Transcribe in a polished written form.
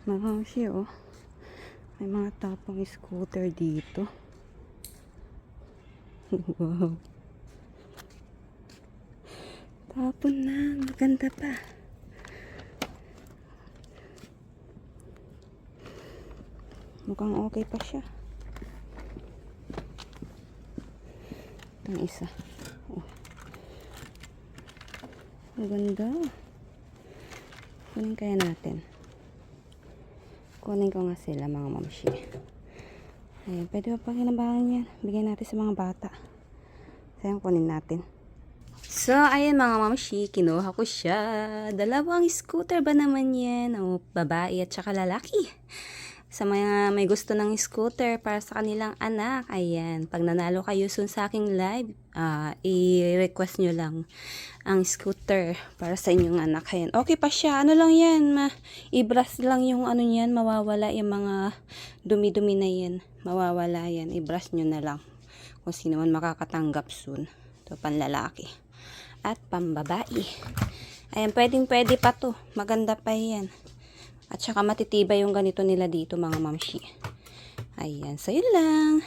Mga mamshi, oh. May mga tapang scooter dito. Wow. Tapon na. Maganda pa. Mukhang okay pa siya. Itong isa. Oh. Maganda. Kunin kaya natin. Kunin ko nga sila mga mamshi. Ayan, pwede pa pakinabangan yan. Bigyan natin sa mga bata. Sayang kunin natin. So, ayan mga mamshi, kinuha ko siya. Dalawang scooter ba naman yan? O, babae at saka lalaki. Sa mga may gusto ng scooter para sa kanilang anak, ayan, pag nanalo kayo soon sa aking live, i-request nyo lang ang scooter para sa inyong anak. Ayan, okay pa siya. Ano lang yan, i-brush lang yung ano yan, mawawala yung mga dumi-dumi na yan. Mawawala yan, i-brush nyo na lang. Kung sino man makakatanggap soon. Ito, panlalaki. At pambabae. Ayan, pwedeng-pwede pa to. Maganda pa yan. At saka matitibay yung ganito nila dito mga mamshi. Ayan, so yun lang.